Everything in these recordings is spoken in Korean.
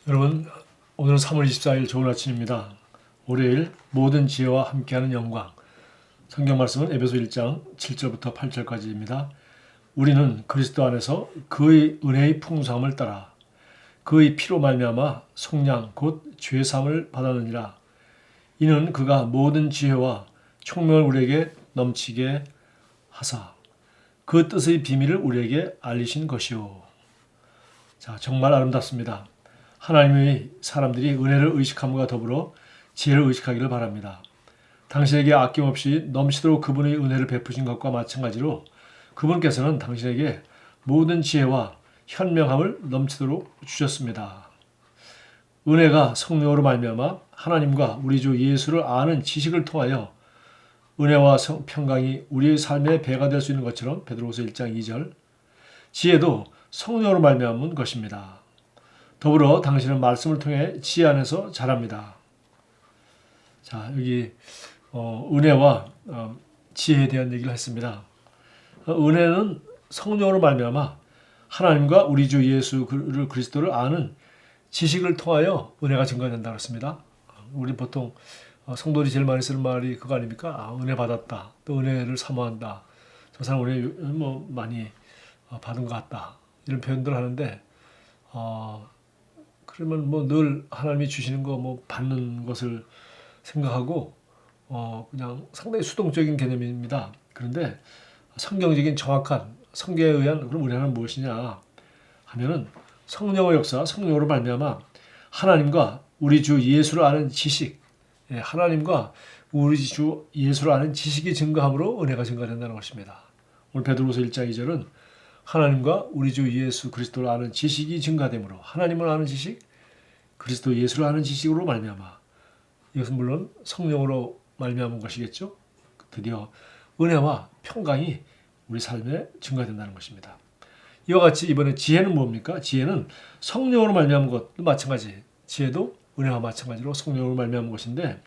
여러분, 오늘은 3월 24일 좋은 아침입니다. 월요일 모든 지혜와 함께하는 영광. 성경 말씀은 에베소 1장 7절부터 8절까지입니다. 우리는 그리스도 안에서 그의 은혜의 풍성함을 따라 그의 피로 말미암아 속량 곧 죄 사함을 받았느니라. 이는 그가 모든 지혜와 총명을 우리에게 넘치게 하사 그 뜻의 비밀을 우리에게 알리신 것이요. 자, 정말 아름답습니다. 하나님의 사람들이 은혜를 의식함과 더불어 지혜를 의식하기를 바랍니다. 당신에게 아낌없이 넘치도록 그분의 은혜를 베푸신 것과 마찬가지로 그분께서는 당신에게 모든 지혜와 현명함을 넘치도록 주셨습니다. 은혜가 성령으로 말미암아 하나님과 우리 주 예수를 아는 지식을 통하여 은혜와 평강이 우리의 삶의 배가 될 수 있는 것처럼 베드로후서 1장 2절 지혜도 성령으로 말미암은 것입니다. 더불어 당신은 말씀을 통해 지혜 안에서 자랍니다. 자, 여기 은혜와 지혜에 대한 얘기를 했습니다. 은혜는 성령으로 말미암아 하나님과 우리 주 예수 그리스도를 아는 지식을 통하여 은혜가 증가된다고 했습니다. 우리 보통 성도들이 제일 많이 쓰는 말이 그거 아닙니까? 은혜 받았다. 또 은혜를 사모한다. 저 사람 은혜 많이 받은 것 같다. 이런 표현들을 하는데 그러면 늘 하나님이 주시는 거 받는 것을 생각하고 그냥 상당히 수동적인 개념입니다. 그런데 성경적인 정확한 성경에 의한 그럼 은혜는 무엇이냐 하면은 성령의 역사, 성령으로 말미암아 하나님과 우리 주 예수를 아는 지식, 하나님과 우리 주 예수를 아는 지식이 증가함으로 은혜가 증가된다는 것입니다. 오늘 베드로후서 1장 2절은 하나님과 우리 주 예수 그리스도를 아는 지식이 증가되므로 하나님을 아는 지식, 그리스도 예수를 아는 지식으로 말미암아 이것은 물론 성령으로 말미암은 것이겠죠. 드디어 은혜와 평강이 우리 삶에 증가된다는 것입니다. 이와 같이 이번에 지혜는 뭡니까? 지혜는 성령으로 말미암은 것도 마찬가지. 지혜도 은혜와 마찬가지로 성령으로 말미암은 것인데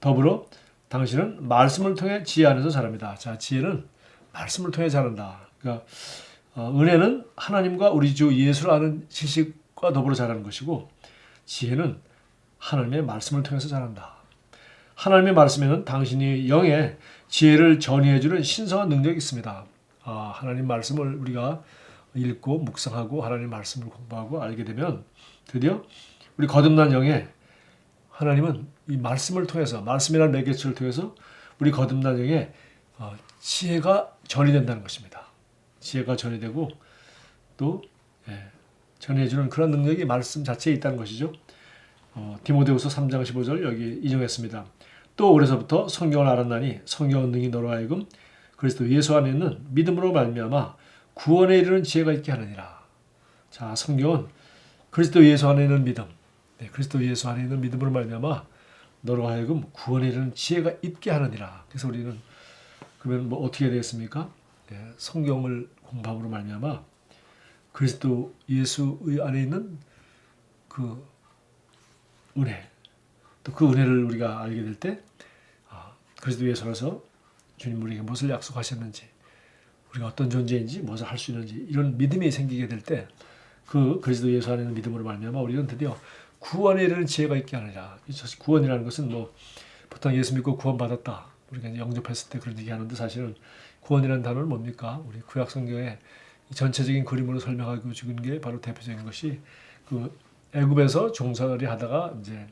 더불어 당신은 말씀을 통해 지혜 안에서 자랍니다. 자, 지혜는 말씀을 통해 자란다. 그러니까 은혜는 하나님과 우리 주 예수를 아는 지식과 더불어 자라는 것이고 지혜는 하나님의 말씀을 통해서 자란다. 하나님의 말씀에는 당신이 영의 지혜를 전이해주는 신성한 능력이 있습니다. 하나님 말씀을 우리가 읽고 묵상하고 하나님 말씀을 공부하고 알게 되면 드디어 우리 거듭난 영에 하나님은 이 말씀을 통해서 말씀이라는 매개체를 통해서 우리 거듭난 영에 지혜가 전이 된다는 것입니다. 지혜가 전이 되고 또 전해주는 그런 능력이 말씀 자체에 있다는 것이죠. 디모데후서 3장 15절 여기 인용했습니다. 또 오래서부터 성경을 알았나니 성경은 능히 너로 하여금 그리스도 예수 안에 있는 믿음으로 말미암아 구원에 이르는 지혜가 있게 하느니라. 자, 성경은 그리스도 예수 안에 있는 믿음, 그리스도 예수 안에 있는 믿음으로 말미암아 너로 하여금 구원에 이르는 지혜가 있게 하느니라. 그래서 우리는 그러면 어떻게 해야 되겠습니까? 성경을 공부함으로 말미암아 그리스도 예수의 안에 있는 그 은혜, 또 그 은혜를 우리가 알게 될 때 그리스도 예수 안에서 주님 우리에게 무엇을 약속하셨는지, 우리가 어떤 존재인지, 무엇을 할 수 있는지 이런 믿음이 생기게 될 때 그 그리스도 예수 안에 있는 믿음으로 말미암아 우리는 드디어 구원에 이르는 지혜가 있게 하느니라. 구원이라는 것은 보통 예수 믿고 구원받았다. 우리가 이제 영접했을 때 그런 얘기하는데 사실은 구원이라는 단어는 뭡니까? 우리 구약 성경의 전체적인 그림으로 설명하고 죽은 게 바로 대표적인 것이 그 애굽에서 종살이 하다가 이제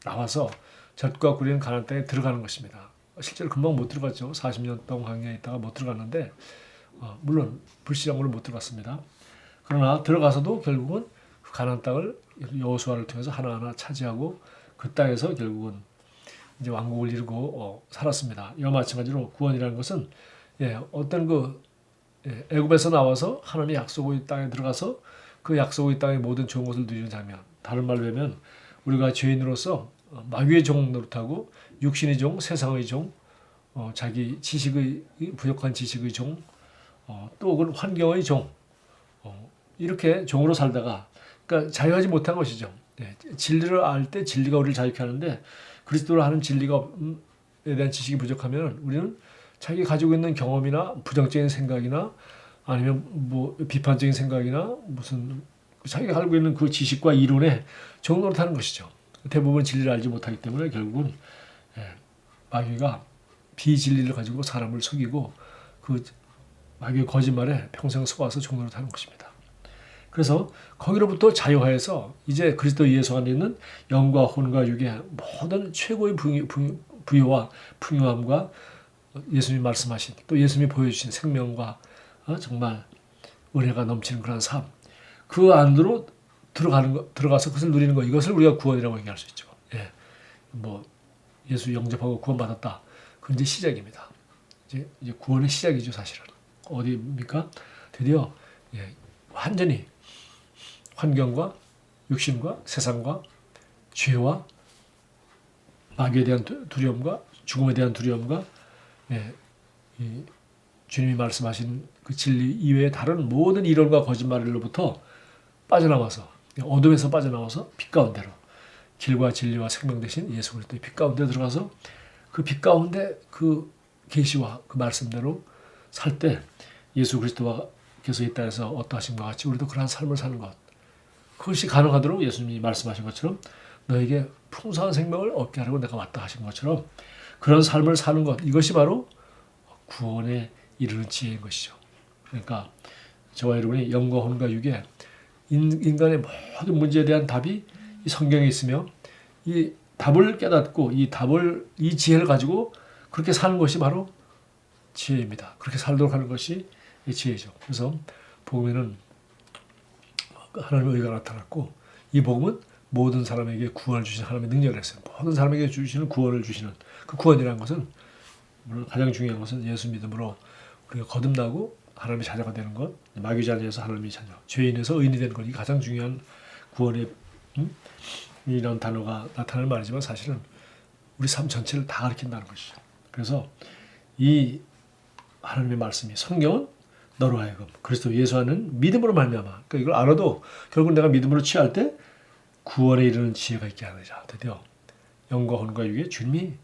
나와서 젖과 꿀이 있는 가나안 땅에 들어가는 것입니다. 실제로 금방 못 들어갔죠. 40년 동안 광야에 있다가 못 들어갔는데 물론 불신앙으로 못 들어갔습니다. 그러나 들어가서도 결국은 그 가나안 땅을 여호수아를 통해서 하나하나 차지하고 그 땅에서 결국은 이제 왕국을 이루고 살았습니다. 이와 마찬가지로 구원이라는 것은 어떤 애굽에서 나와서 하나님의 약속의 땅에 들어가서 그 약속의 땅의 모든 좋은 것을 누리는 장면. 다른 말로 하면 우리가 죄인으로서 마귀의 종 노릇하고 육신의 종, 세상의 종, 자기 지식의 부족한 지식의 종, 또 혹은 환경의 종, 이렇게 종으로 살다가 그러니까 자유하지 못한 것이죠. 진리를 알 때 진리가 우리를 자유케 하는데 그리스도를 아는 진리에 대한 지식이 부족하면 우리는 자기가 가지고 있는 경험이나 부정적인 생각이나 아니면 비판적인 생각이나 무슨 자기가 알고 있는 그 지식과 이론에 정노릇하는 것이죠. 대부분 진리를 알지 못하기 때문에 결국은 마귀가 비진리를 가지고 사람을 속이고 그 마귀의 거짓말에 평생 속아서 종노릇하는 것입니다. 그래서 거기로부터 자유하여서 이제 그리스도 예수 안에 있는 영과 혼과 육의 모든 최고의 부유와 풍요함과 예수님이 말씀하신 또 예수님이 보여주신 생명과 정말 은혜가 넘치는 그런 삶, 그 안으로 들어가서 그것을 누리는 것, 이것을 우리가 구원이라고 얘기할 수 있죠. 예, 뭐 예수 영접하고 구원받았다. 그건 이제 시작입니다. 이제 구원의 시작이죠, 사실은. 어디입니까? 드디어 완전히 환경과 육신과 세상과 죄와 마귀에 대한 두려움과 죽음에 대한 두려움과 주님이 말씀하신 그 진리 이외의 다른 모든 이론과 거짓말로부터 빠져나와서 어둠에서 빠져나와서 빛 가운데로 길과 진리와 생명 되신 예수 그리스도의 빛 가운데 들어가서 그 빛 가운데 그 계시와 그 말씀대로 살 때 예수 그리스도께서 이 땅에서 어떠하신과 같이 우리도 그러한 삶을 사는 것, 그것이 가능하도록 예수님이 말씀하신 것처럼 너에게 풍성한 생명을 얻게 하려고 내가 왔다 하신 것처럼 그런 삶을 사는 것, 이것이 바로 구원에 이르는 지혜인 것이죠. 그러니까 저와 여러분이 영과 혼과 육의 인간의 모든 문제에 대한 답이 이 성경에 있으며 이 답을 깨닫고 이 지혜를 가지고 그렇게 사는 것이 바로 지혜입니다. 그렇게 살도록 하는 것이 지혜죠. 그래서 복음에는 하나님의 의가 나타났고 이 복음은 모든 사람에게 구원을 주신 하나님의 능력을 했어요. 모든 사람에게 주시는 구원을 주시는 그 구원이라는 것은 물론 가장 중요한 것은 예수 믿음으로 우리가 거듭나고 하나님의 자녀가 되는 것, 마귀 자녀에서 하나님의 자녀, 죄인에서 의인이 되는 것, 이 가장 중요한 구원의 이런 단어가 나타나는 말이지만 사실은 우리 삶 전체를 다 가리킨다는 것이죠. 그래서 이 하나님의 말씀이 성경은 너로 하여금 그리스도 예수 안은 믿음으로 말미암아. 그러니까 이걸 알아도 결국 내가 믿음으로 취할 때 구원에 이르는 지혜가 있게 하느냐. 드디어 영과 혼과 육의 주님이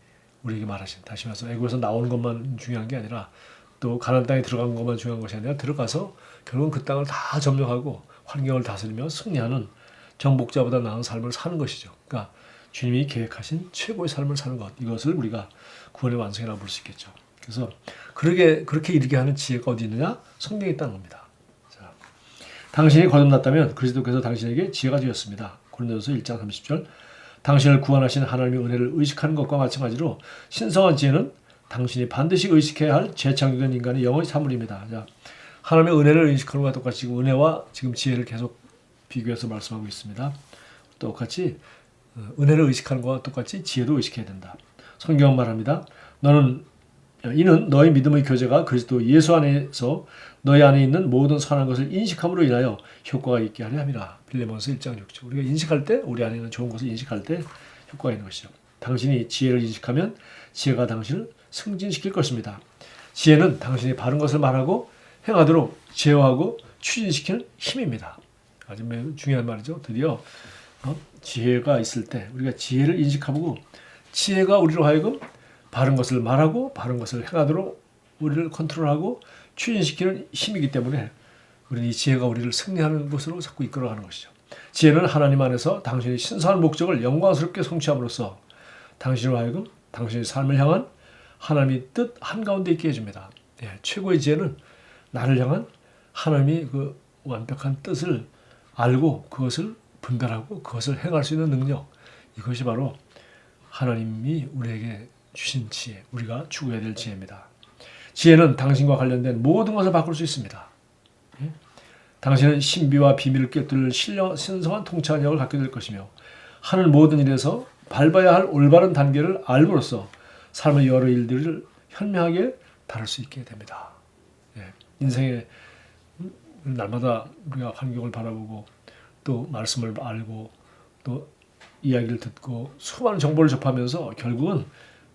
우리에게 말하신, 다시 말해서 애굽에서 나오는 것만 중요한 게 아니라 또 가나안 땅에 들어간 것만 중요한 것이 아니라 들어가서 결국은 그 땅을 다 점령하고 환경을 다스리며 승리하는 정복자보다 나은 삶을 사는 것이죠. 그러니까 주님이 계획하신 최고의 삶을 사는 것, 이것을 우리가 구원의 완성이라고 볼 수 있겠죠. 그래서 그렇게 이르게 하는 지혜가 어디 있느냐? 성경에 있다는 겁니다. 자, 당신이 거듭났다면 그리스도께서 당신에게 지혜가 되었습니다. 고린도전서 1장 30절. 당신을 구원하신 하나님의 은혜를 의식하는 것과 마찬가지로 신성한 지혜는 당신이 반드시 의식해야 할 재창조된 인간의 영의 사물입니다. 자, 하나님의 은혜를 의식하는 것과 똑같이 지금 은혜와 지금 지혜를 계속 비교해서 말씀하고 있습니다. 똑같이 은혜를 의식하는 것과 똑같이 지혜도 의식해야 된다. 성경은 말합니다. 이는 너의 믿음의 교제가 그리스도 예수 안에서 너희 안에 있는 모든 선한 것을 인식함으로 인하여 효과가 있게 하려 함이라. 빌레몬서 1장 6절. 우리가 인식할 때, 우리 안에 있는 좋은 것을 인식할 때 효과가 있는 것이죠. 당신이 지혜를 인식하면 지혜가 당신을 승진시킬 것입니다. 지혜는 당신이 바른 것을 말하고 행하도록 제어하고 추진시키는 힘입니다. 아주 매우 중요한 말이죠. 드디어 지혜가 있을 때 우리가 지혜를 인식하고 지혜가 우리로 하여금 바른 것을 말하고 바른 것을 행하도록 우리를 컨트롤하고 추진시키는 힘이기 때문에 우리는 이 지혜가 우리를 승리하는 것으로 자꾸 이끌어가는 것이죠. 지혜는 하나님 안에서 당신의 신성한 목적을 영광스럽게 성취함으로써 당신으로 하여금 당신의 삶을 향한 하나님의 뜻 한가운데 있게 해줍니다. 최고의 지혜는 나를 향한 하나님의 그 완벽한 뜻을 알고 그것을 분별하고 그것을 행할 수 있는 능력, 이것이 바로 하나님이 우리에게 주신 지혜, 우리가 추구해야 될 지혜입니다. 지혜는 당신과 관련된 모든 것을 바꿀 수 있습니다. 당신은 신비와 비밀을 꿰뚫는 신성한 통찰력을 갖게 될 것이며 하는 모든 일에서 밟아야 할 올바른 단계를 알므로써 삶의 여러 일들을 현명하게 다룰 수 있게 됩니다. 인생의 날마다 우리가 환경을 바라보고 또 말씀을 알고 또 이야기를 듣고 수많은 정보를 접하면서 결국은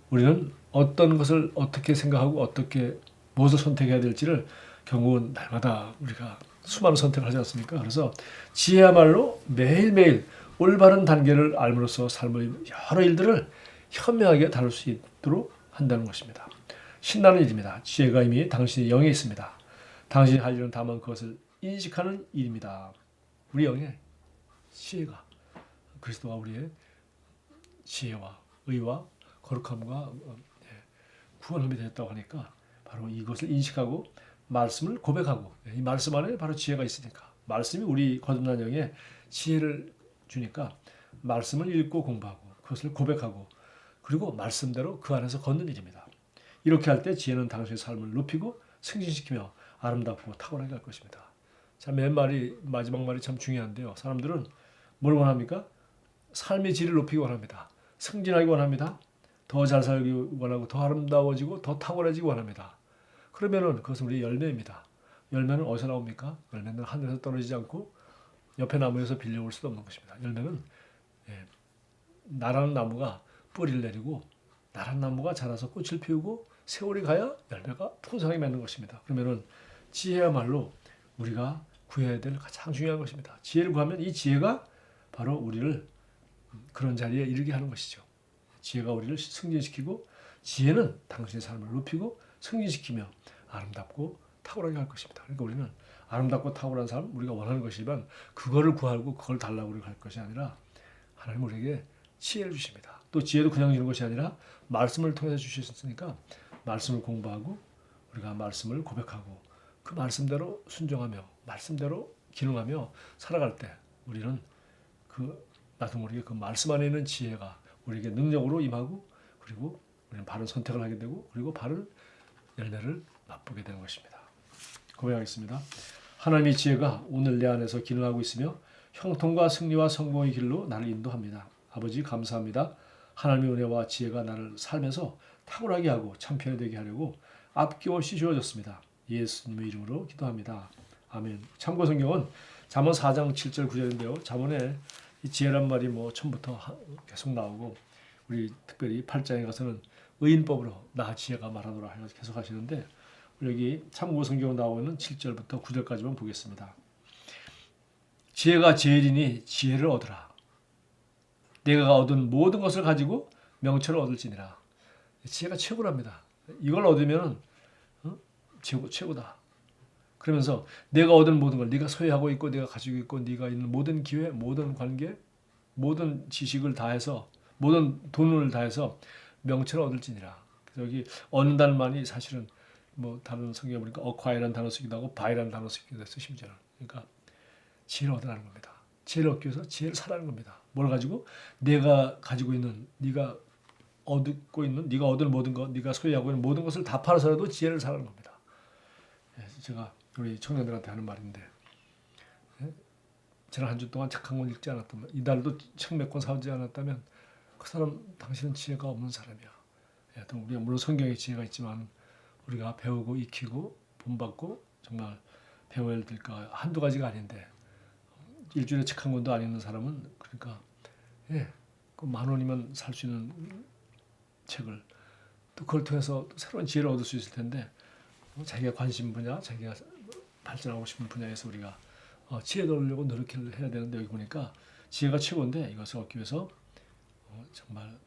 우리는 어떤 것을 어떻게 생각하고 어떻게 무엇을 선택해야 될지를 결국은 날마다 우리가 수많은 선택을 하지 않습니까? 그래서 지혜야말로 매일매일 올바른 단계를 알므로써 삶의 여러 일들을 현명하게 다룰 수 있도록 한다는 것입니다. 신나는 일입니다. 지혜가 이미 당신의 영에 있습니다. 당신이 할 일은 다만 그것을 인식하는 일입니다. 우리 영의 지혜가 그리스도가 우리의 지혜와 의와 거룩함과 구원함이 되었다고 하니까 바로 이것을 인식하고 말씀을 고백하고 이 말씀 안에 바로 지혜가 있으니까 말씀이 우리 거듭난 영에 지혜를 주니까 말씀을 읽고 공부하고 그것을 고백하고 그리고 말씀대로 그 안에서 걷는 일입니다. 이렇게 할 때 지혜는 당신의 삶을 높이고 승진시키며 아름답고 탁월하게 할 것입니다. 자, 마지막 말이 참 중요한데요. 사람들은 뭘 원합니까? 삶의 질을 높이기 원합니다. 승진하기 원합니다. 더 잘 살기 원하고 더 아름다워지고 더 탁월해지기 원합니다. 그러면은 그것은 우리의 열매입니다. 열매는 어디서 나옵니까? 열매는 하늘에서 떨어지지 않고 옆에 나무에서 빌려올 수도 없는 것입니다. 열매는 나라는 나무가 뿌리를 내리고 나란 나무가 자라서 꽃을 피우고 세월이 가야 열매가 풍성하게 맺는 것입니다. 그러면은 지혜야말로 우리가 구해야 될 가장 중요한 것입니다. 지혜를 구하면 이 지혜가 바로 우리를 그런 자리에 이르게 하는 것이죠. 지혜가 우리를 승진시키고 지혜는 당신의 삶을 높이고 승진시키며 아름답고 탁월하게 할 것입니다. 그러니까 우리는 아름답고 탁월한 삶 우리가 원하는 것이지만 그거를 구하고 그걸 달라고 우리가 할 것이 아니라 하나님 우리에게 지혜를 주십니다. 또 지혜도 그냥 주는 것이 아니라 말씀을 통해서 주셨으니까 말씀을 공부하고 우리가 말씀을 고백하고 그 말씀대로 순종하며 말씀대로 기능하며 살아갈 때 우리는 나도 모르게 그 말씀 안에 있는 지혜가 우리에게 능력으로 임하고 그리고 우리는 바른 선택을 하게 되고 그리고 바른 열매를 맛보게 되는 것입니다. 고백하겠습니다. 하나님의 지혜가 오늘 내 안에서 기능하고 있으며 형통과 승리와 성공의 길로 나를 인도합니다. 아버지 감사합니다. 하나님의 은혜와 지혜가 나를 살면서 탁월하게 하고 참편이 되게 하려고 아낌없이 주어졌습니다. 예수님의 이름으로 기도합니다. 아멘. 참고 성경은 잠언 4장 7절 9절인데요. 잠언에 이 지혜란 말이 처음부터 계속 나오고 우리 특별히 8장에 가서는 의인법으로 나 지혜가 말하노라 해서 계속 하시는데 여기 참고 성경에 나오는 7절부터 9절까지만 보겠습니다. 지혜가 제일이니 지혜를 얻으라. 내가 얻은 모든 것을 가지고 명철을 얻을지니라. 지혜가 최고랍니다. 이걸 얻으면 최고다. 그러면서 내가 얻은 모든 걸 네가 소유하고 있고 네가 가지고 있고 네가 있는 모든 기회, 모든 관계, 모든 지식을 다해서 모든 돈을 다해서 명철을 얻을지니라. 여기 얻는다는 말이 사실은 다른 성경에 보니까 acquire라는 단어 쓰기도 하고 buy라는 단어 쓰기도 해서 심지어는 그러니까 지혜를 얻으라는 겁니다. 지혜를 얻기 위해서 지혜를 사라는 겁니다. 뭘 가지고 내가 가지고 있는 네가 얻고 있는 네가 얻을 모든 것, 네가 소유하고 있는 모든 것을 다 팔아서라도 지혜를 사라는 겁니다. 제가 우리 청년들한테 하는 말인데 지난 한 주 동안 책 한 권 읽지 않았다면 이달도 책 몇 권 사오지 않았다면 그 사람 당신은 지혜가 없는 사람이야. 또 우리가 물론 성경에 지혜가 있지만 우리가 배우고 익히고 본받고 정말 배워야 될 거 한두 가지가 아닌데 일주일에 책 한 권도 안 읽는 사람은 그러니까 그 10,000원이면 살 수 있는 책을 또 그걸 통해서 또 새로운 지혜를 얻을 수 있을 텐데 자기가 관심 분야, 자기가 발전하고 싶은 분야에서 우리가 지혜를 얻으려고 노력을 해야 되는데 여기 보니까 지혜가 최고인데 이것을 얻기 위해서 정말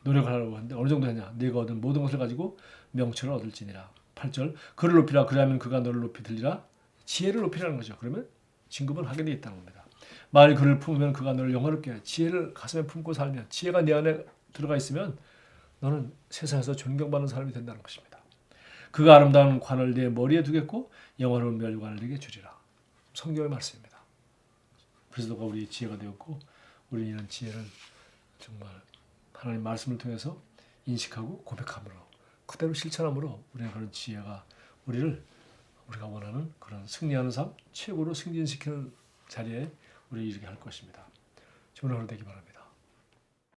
노력을 하려고 하는데 어느 정도 하냐. 네가 얻은 모든 것을 가지고 명철을 얻을지니라. 8절 그를 높이라 그리하면 그가 너를 높이 들리라. 지혜를 높이라는 거죠. 그러면 진급을 하게 돼 있다는 겁니다. 만일 그를 품으면 그가 너를 영화롭게 해. 지혜를 가슴에 품고 살면 지혜가 네 안에 들어가 있으면 너는 세상에서 존경받는 사람이 된다는 것입니다. 그가 아름다운 관을 네 머리에 두겠고 영화로운 멸관을 네게 주리라. 성경의 말씀입니다. 그리스도가 우리 지혜가 되었고 우리는 이런 지혜를 정말 하나님 말씀을 통해서 인식하고 고백함으로 그대로 실천함으로 우리는 그런 지혜가 우리가 원하는 그런 승리하는 삶, 최고로 승진시키는 자리에 우리 이르게 할 것입니다. 좋은 하루 되기 바랍니다.